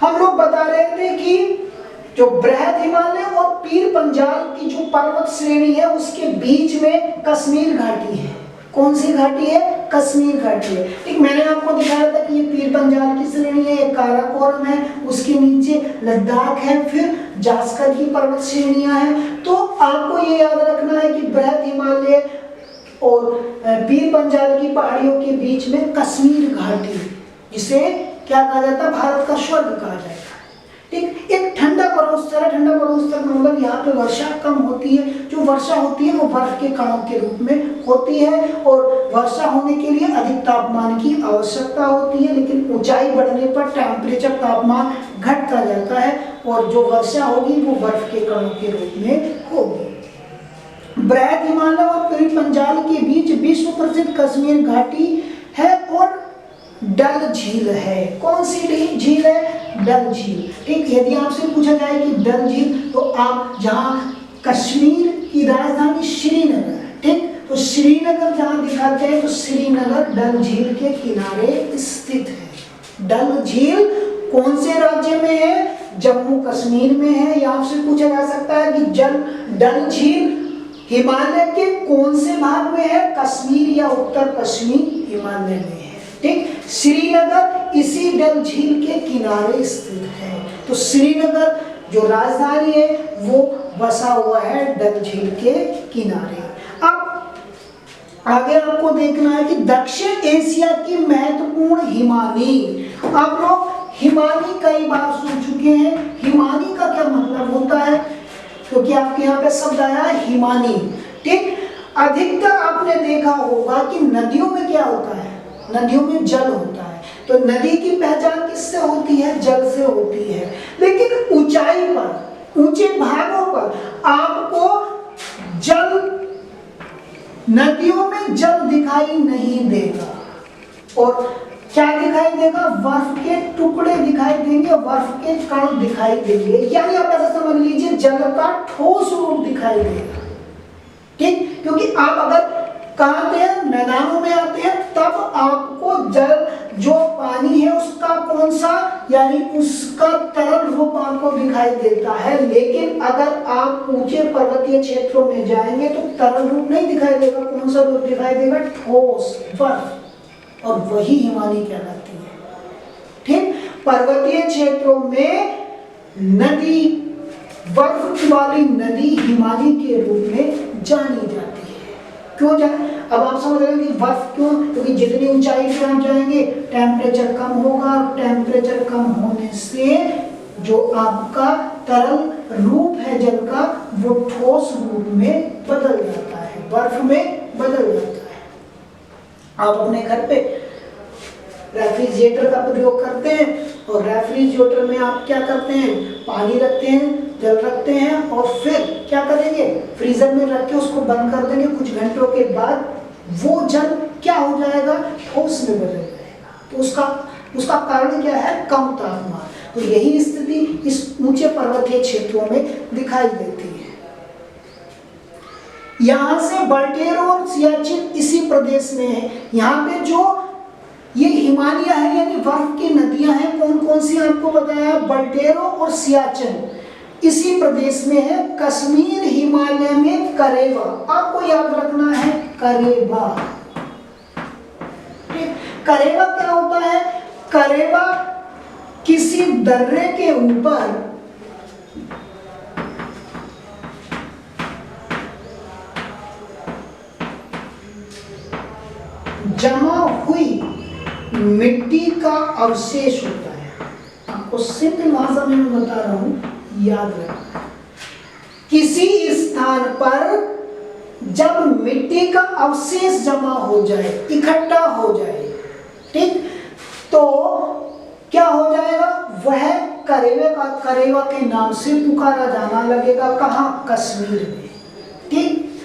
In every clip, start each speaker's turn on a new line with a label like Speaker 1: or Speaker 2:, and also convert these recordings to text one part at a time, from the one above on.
Speaker 1: हम लोग बता रहे थे कि जो बृहद हिमालय और पीर पंजाल की जो पर्वत श्रेणी है उसके बीच में कश्मीर घाटी है। कौन सी घाटी है? कश्मीर घाटी है। ठीक, मैंने आपको दिखाया था कि ये पीर पंजाल की श्रेणी है, एक काराकोरम है, उसके नीचे लद्दाख है, फिर जास्कर की पर्वत श्रेणियां हैं। तो आपको ये याद रखना है कि बृहद हिमालय और पीर पंजाल की पहाड़ियों के बीच में कश्मीर घाटी, जिसे क्या कहा जाता है? भारत का स्वर्ग कहा जाता है। ठीक, एक ठंडा परोस्तर है। ठंडा परोस्तर मतलब यहाँ पे वर्षा कम होती है। जो वर्षा होती है वो बर्फ के कणों के रूप में होती है और वर्षा होने के लिए अधिक तापमान की आवश्यकता होती है, लेकिन ऊंचाई बढ़ने पर टेम्परेचर तापमान घटता जाता है और जो वर्षा होगी वो बर्फ के कणों के रूप में होगी। बृहद हिमालय और पीर पंजाल के बीच विश्व प्रसिद्ध कश्मीर घाटी है और डल झील है। कौन सी झील है? डल झील। ठीक, यदि आपसे पूछा जाए कि डल झील, तो आप जहां कश्मीर की राजधानी श्रीनगर, ठीक, तो श्रीनगर जहां दिखाते हैं तो श्रीनगर डल झील के किनारे स्थित है। डल झील कौन से राज्य में है? जम्मू कश्मीर में है। या आपसे पूछा जा सकता है कि डल झील हिमालय के कौन से भाग में है? कश्मीर या उत्तर पश्चिमी हिमालय में है। ठीक, श्रीनगर इसी डल झील के किनारे स्थित है। तो श्रीनगर जो राजधानी है वो बसा हुआ है डल झील के किनारे। अब आगे आपको देखना है कि दक्षिण एशिया की महत्वपूर्ण हिमानी। आप लोग हिमानी कई बार सुन चुके हैं। हिमानी का क्या मतलब होता है? क्योंकि आपके यहाँ पे शब्द आया है हिमानी। ठीक, अधिकतर आपने देखा होगा कि नदियों में क्या होता है? नदियों में जल होता है। तो नदी की पहचान किससे होती है? जल से होती है। लेकिन ऊंचाई पर, ऊंचे भागों पर आपको जल, नदियों में जल दिखाई नहीं देगा। और क्या दिखाई देगा? बर्फ के टुकड़े दिखाई देंगे, बर्फ के कण दिखाई देंगे। यानी आप ऐसा समझ लीजिए जल का ठोस रूप दिखाई देगा। ठीक, क्योंकि आप अगर कहाँ आते हैं? मैदानों में आते हैं, तब आपको जल, जो पानी है उसका कौन सा, यानी उसका तरल रूप आपको दिखाई देता है। लेकिन अगर आप ऊंचे पर्वतीय क्षेत्रों में जाएंगे तो तरल रूप नहीं दिखाई देगा। कौन सा रूप दिखाई देगा? ठोस, बर्फ, और वही हिमानी कहलाती है। ठीक, पर्वतीय क्षेत्रों में नदी, बर्फ वाली नदी हिमानी के रूप में जानी जाती है। क्यों जाए? अब आप समझ रहे हैं कि बर्फ क्यों? क्योंकि जितनी ऊंचाई पे आप जाएंगे टेम्परेचर कम होगा, टेम्परेचर कम होने से जो आपका तरल रूप है जल का वो ठोस रूप में बदल जाता है, बर्फ में बदल जाता है। आप अपने घर पे रेफ्रिजरेटर का प्रयोग करते हैं और रेफ्रिजरेटर में आप क्या करते हैं? पानी रखते हैं, जल रखते हैं और फिर क्या करेंगे? फ्रीजर में रख के उसको बंद कर देंगे। कुछ घंटों के बाद वो जल क्या हो जाएगा? ठोस में बदल जाएगा। तो उसका कारण क्या है? कम तापमान। तो यही स्थिति इस ऊंचे पर्वतीय क्षेत्रों में दिखाई देती है। यहाँ से बल्टेरो और सियाचिन इसी प्रदेश में है। यहाँ पे जो ये हिमालय है यानी बर्फ की नदियां हैं, कौन कौन सी आपको बताया? बल्टेरो और सियाचिन इसी प्रदेश में है। कश्मीर हिमालय में करेवा, आपको याद रखना है करेवा। करेवा क्या होता है? करेवा किसी दर्रे के ऊपर जमा हुई मिट्टी का अवशेष होता है। आपको सिंपल भाषा में मैं बता रहा हूं, याद रखना। किसी स्थान पर जब मिट्टी का अवशेष जमा हो जाए, इकट्ठा हो जाए, ठीक, तो क्या हो जाएगा? वह करेवा के नाम से पुकारा जाना लगेगा। कहाँ? कश्मीर में। ठीक,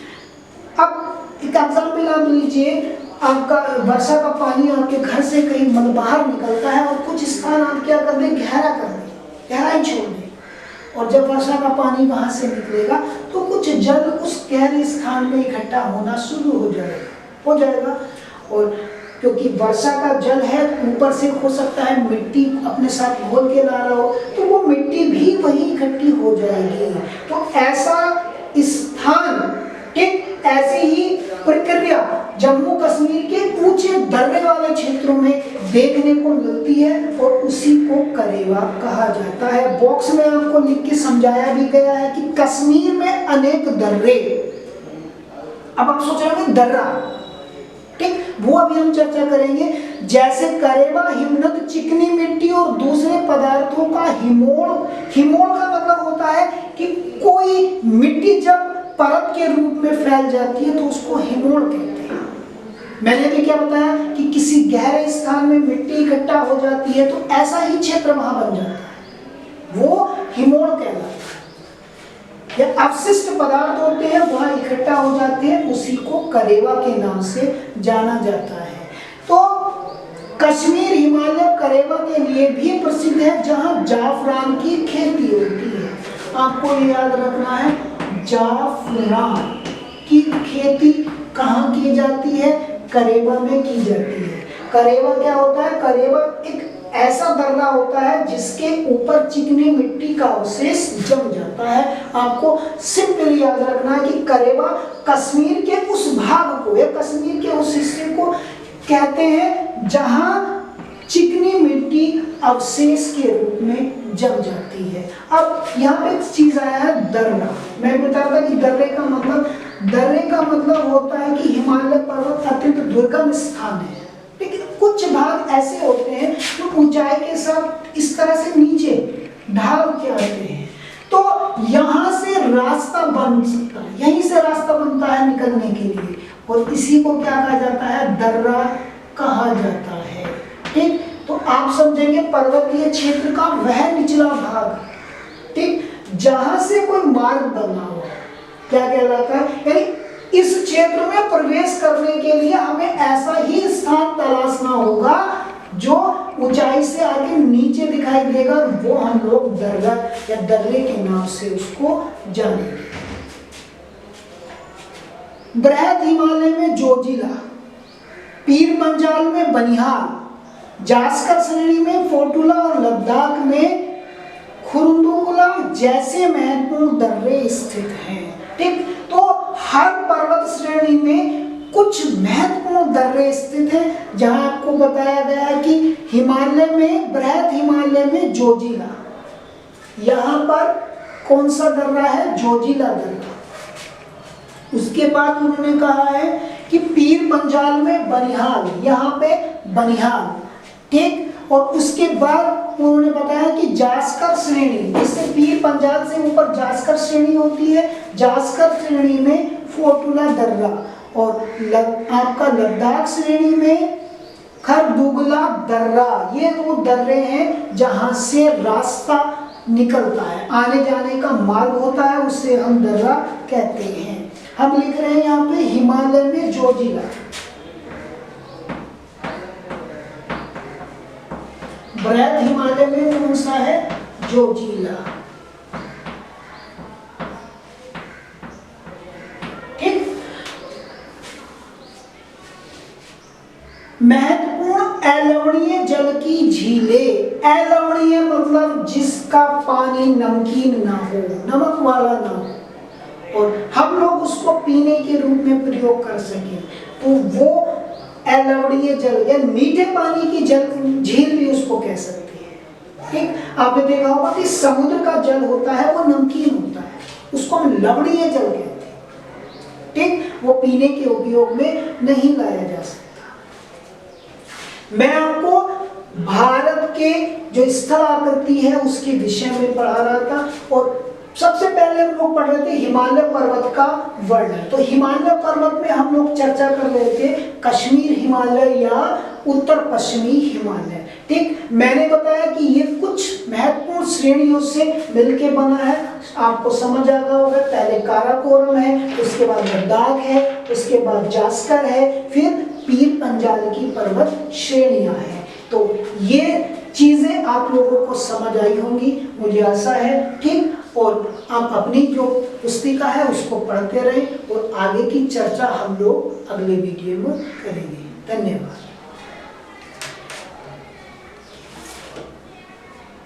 Speaker 1: अब एक एग्जाम्पल आप लीजिए। आपका वर्षा का पानी आपके घर से कहीं बाहर निकलता है और कुछ स्थान आप क्या कर दें? गहरा कर दें, गहराई छोड़ दें, और जब वर्षा का पानी वहां से निकलेगा तो कुछ जल उस गहरे स्थान में इकट्ठा होना शुरू हो जाएगा और क्योंकि वर्षा का जल है, ऊपर से हो सकता है मिट्टी अपने साथ घोल के ला रहा हो, तो वो मिट्टी भी वहीं इकट्ठी हो जाएगी। तो ऐसा स्थान, ठीक ऐसी ही प्रक्रिया जम्मू कश्मीर के ऊंचे दर्रे वाले क्षेत्रों में देखने को मिलती है और उसी को करेवा कहा जाता है। बॉक्स में आपको लिख के समझाया भी गया है कि कश्मीर में अनेक दर्रे। अब आप सोच रहे हैं दर्रा, ठीक, वो अभी हम चर्चा करेंगे। जैसे करेवा हिमनद चिकनी मिट्टी और दूसरे पदार्थों का हिमोड़। हिमोड़ का मतलब होता है कि कोई मिट्टी जब परत के रूप में फैल जाती है तो उसको हिमोड़ कहते हैं। मैंने भी क्या बताया कि किसी गहरे स्थान में मिट्टी इकट्ठा हो जाती है तो ऐसा ही क्षेत्र वहां बन जाता है, वो हिमोड़ कहलाता है। या अवशिष्ट पदार्थ होते हैं वहां इकट्ठा हो जाते हैं, उसी को करेवा के नाम से जाना जाता है। तो कश्मीर हिमालय करेवा के लिए भी प्रसिद्ध है, जहां जाफरान की खेती होती है। आपको ये याद रखना है, जाफरान की खेती कहाँ की जाती है? करेवा में की जाती है। करेवा क्या होता है? करेवा एक ऐसा दर्रा होता है जिसके ऊपर चिकनी मिट्टी का अवशेष जम जाता है। आपको सिंपली याद रखना है कि करेवा कश्मीर के उस भाग को या कश्मीर के उस हिस्से को कहते हैं जहां चिकनी मिट्टी अवशेष के रूप में जम जाती है। अब यहाँ पे एक चीज आया है, दर्रा। मैं बता रहा था कि दर्रे का मतलब होता है कि हिमालय पर्वत अत्यंत दुर्गम स्थान है, लेकिन कुछ भाग ऐसे होते हैं जो ऊंचाई के साथ इस तरह से नीचे ढाल के आते हैं, तो यहाँ से रास्ता बन सकता है, यहीं से रास्ता बनता है निकलने के लिए, और इसी को क्या कहा जाता है? दर्रा कहा जाता है। ठीक, तो आप समझेंगे पर्वतीय क्षेत्र का वह निचला भाग, ठीक, जहां से कोई मार्ग बना हो, क्या कहलाता है? यानी इस क्षेत्र में प्रवेश करने के लिए हमें ऐसा ही स्थान तलाशना होगा जो ऊंचाई से आगे नीचे दिखाई देगा, वो हम लोग दर्रा या दर्रे के नाम से उसको जानेंगे। बृहद हिमालय में जोजिला, पीर पंजाल में बनिहाल, जास्कर श्रेणी में फोटुला और लद्दाख में खुरुंदुकुला जैसे महत्वपूर्ण दर्रे स्थित हैं। ठीक, तो हर पर्वत श्रेणी में कुछ महत्वपूर्ण दर्रे स्थित हैं, जहां आपको बताया गया है कि हिमालय में, बृहद हिमालय में जोजिला, यहां पर कौन सा दर्रा है? जोजिला दर्रा। उसके बाद उन्होंने कहा है कि पीर पंजाल में बनिहाल, यहाँ पे बनिहाल, ठीक, और उसके बाद उन्होंने बताया कि जास्कर श्रेणी, जिससे पीर पंजाल से ऊपर जास्कर श्रेणी होती है, जास्कर श्रेणी में फोटुला दर्रा, और आपका लद्दाख श्रेणी में खरदुगला दर्रा। ये वो दर्रे हैं जहां से रास्ता निकलता है, आने जाने का मार्ग होता है, उसे हम दर्रा कहते हैं। हम लिख रहे हैं यहाँ पे हिमालय में जोजिला, बृहद हिमालय में कौन सा है? जोजिला। ठीक, महत्वपूर्ण अलवणीय जल की झीलें। अलवणीय मतलब जिसका पानी नमकीन ना हो, नमक वाला ना हो, और हम लोग उसको पीने के रूप में प्रयोग कर सकें, तो वो अलवणीय जल या मीठे पानी की जल झील भी उसको कह सकते हैं। ठीक, आपने देखा होगा कि समुद्र का जल होता है वो नमकीन होता है, उसको हम लवणीय जल कहते हैं। ठीक, वो पीने के उपयोग में नहीं लाया जा सकता। मैं आपको भारत के जो स्थल आकृति है उसके विषय में पढ़ा रहा था, और सबसे पहले हम लोग पढ़ रहे थे हिमालय पर्वत का वर्णन। तो हिमालय पर्वत में हम लोग चर्चा कर रहे थे कश्मीर हिमालय या उत्तर पश्चिमी हिमालय। ठीक, मैंने बताया कि ये कुछ महत्वपूर्ण श्रेणियों से मिलके बना है, आपको समझ आ गया होगा। पहले काराकोरम है, उसके बाद लद्दाख है, उसके बाद जास्कर है, फिर पीर पंजाल की पर्वत श्रेणियां हैं। तो ये चीजें आप लोगों को समझ आई होंगी, मुझे आशा है। ठीक, और आप अपनी जो पुस्तिका है उसको पढ़ते रहें, और आगे की चर्चा हम लोग अगले वीडियो में करेंगे। धन्यवाद।